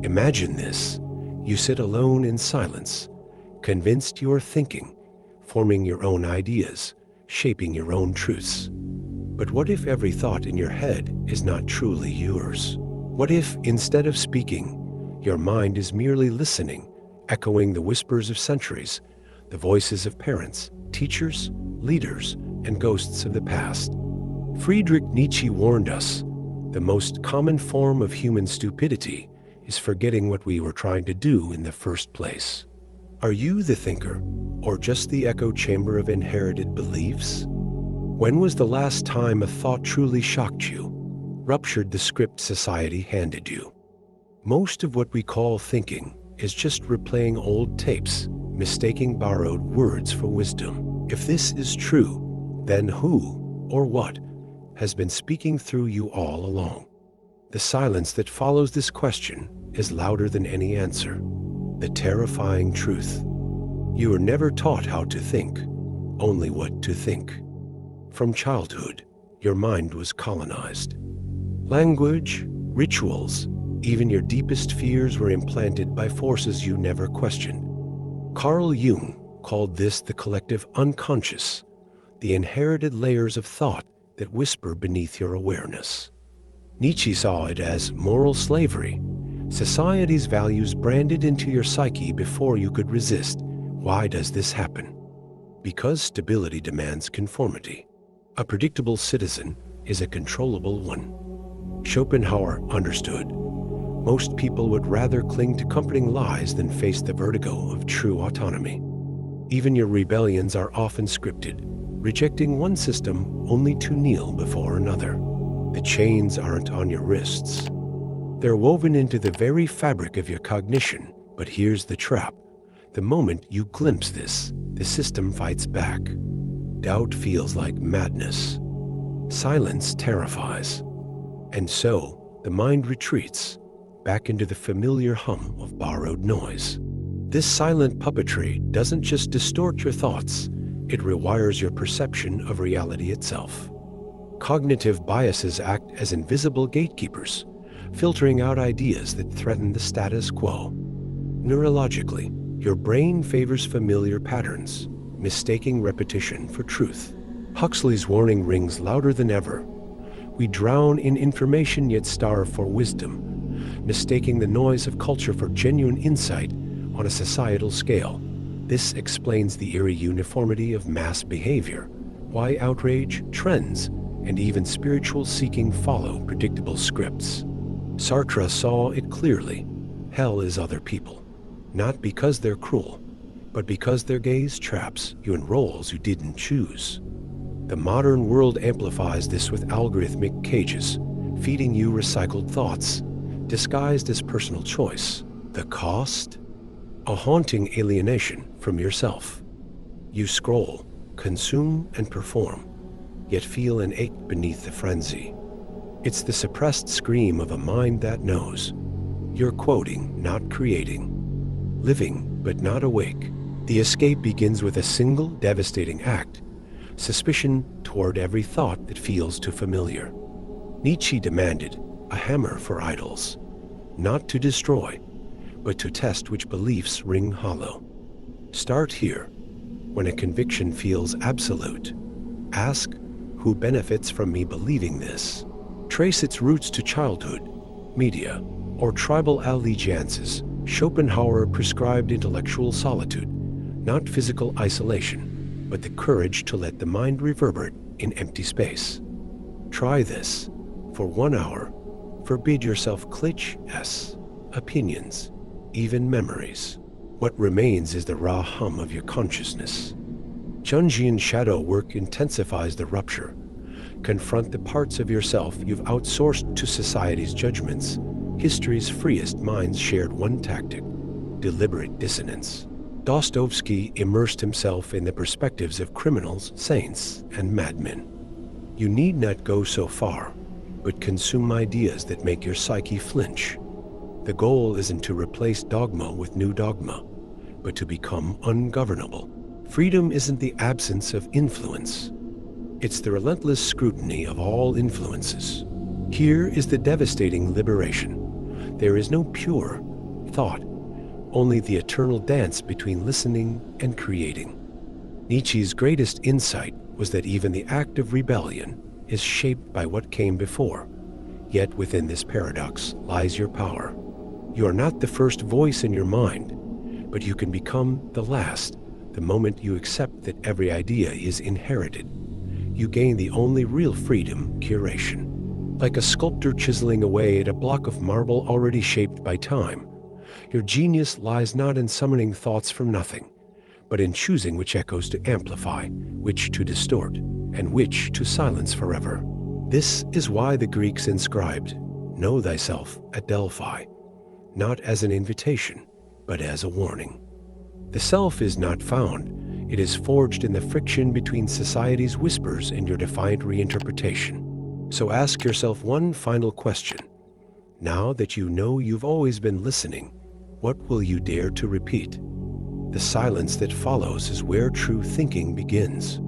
Imagine this. You sit alone in silence, convinced you are thinking, forming your own ideas, shaping your own truths. But what if every thought in your head is not truly yours? What if, instead of speaking, your mind is merely listening, echoing the whispers of centuries, the voices of parents, teachers, leaders, and ghosts of the past? Friedrich Nietzsche warned us, the most common form of human stupidity is forgetting what we were trying to do in the first place. Are you the thinker, or just the echo chamber of inherited beliefs? When was the last time a thought truly shocked you, ruptured the script society handed you? Most of what we call thinking is just replaying old tapes, mistaking borrowed words for wisdom. If this is true, then who, or what, has been speaking through you all along? The silence that follows this question is louder than any answer. The terrifying truth. You were never taught how to think, only what to think. From childhood, your mind was colonized. Language, rituals, even your deepest fears were implanted by forces you never questioned. Carl Jung called this the collective unconscious, the inherited layers of thought that whisper beneath your awareness. Nietzsche saw it as moral slavery, society's values branded into your psyche before you could resist. Why does this happen? Because stability demands conformity. A predictable citizen is a controllable one. Schopenhauer understood. Most people would rather cling to comforting lies than face the vertigo of true autonomy. Even your rebellions are often scripted, rejecting one system only to kneel before another. The chains aren't on your wrists. They're woven into the very fabric of your cognition. But here's the trap. The moment you glimpse this, the system fights back. Doubt feels like madness. Silence terrifies. And so, the mind retreats, back into the familiar hum of borrowed noise. This silent puppetry doesn't just distort your thoughts, it rewires your perception of reality itself. Cognitive biases act as invisible gatekeepers, filtering out ideas that threaten the status quo. Neurologically, your brain favors familiar patterns, mistaking repetition for truth. Huxley's warning rings louder than ever. We drown in information yet starve for wisdom, mistaking the noise of culture for genuine insight on a societal scale. This explains the eerie uniformity of mass behavior, why outrage, trends, and even spiritual seeking follow predictable scripts. Sartre saw it clearly. Hell is other people, not because they're cruel, but because their gaze traps you in roles you didn't choose. The modern world amplifies this with algorithmic cages, feeding you recycled thoughts, disguised as personal choice. The cost? A haunting alienation from yourself. You scroll, consume, and perform, yet feel an ache beneath the frenzy. It's the suppressed scream of a mind that knows. You're quoting, not creating. Living, but not awake. The escape begins with a single devastating act: suspicion toward every thought that feels too familiar. Nietzsche demanded a hammer for idols, not to destroy, but to test which beliefs ring hollow. Start here. When a conviction feels absolute, ask, who benefits from me believing this? Trace its roots to childhood, media, or tribal allegiances. Schopenhauer prescribed intellectual solitude, not physical isolation, but the courage to let the mind reverberate in empty space. Try this. For 1 hour, forbid yourself cliches, opinions, even memories. What remains is the raw hum of your consciousness. Jungian shadow work intensifies the rupture. Confront the parts of yourself you've outsourced to society's judgments. History's freest minds shared one tactic: deliberate dissonance. Dostoevsky immersed himself in the perspectives of criminals, saints, and madmen. You need not go so far, but consume ideas that make your psyche flinch. The goal isn't to replace dogma with new dogma, but to become ungovernable. Freedom isn't the absence of influence. It's the relentless scrutiny of all influences. Here is the devastating liberation. There is no pure, thought, only the eternal dance between listening and creating. Nietzsche's greatest insight was that even the act of rebellion is shaped by what came before. Yet within this paradox lies your power. You are not the first voice in your mind, but you can become the last, the moment you accept that every idea is inherited. You gain the only real freedom, curation. Like a sculptor chiseling away at a block of marble already shaped by time, your genius lies not in summoning thoughts from nothing, but in choosing which echoes to amplify, which to distort, and which to silence forever. This is why the Greeks inscribed, "Know thyself" at Delphi, not as an invitation, but as a warning. The self is not found. It is forged in the friction between society's whispers and your defiant reinterpretation. So ask yourself one final question. Now that you know you've always been listening, what will you dare to repeat? The silence that follows is where true thinking begins.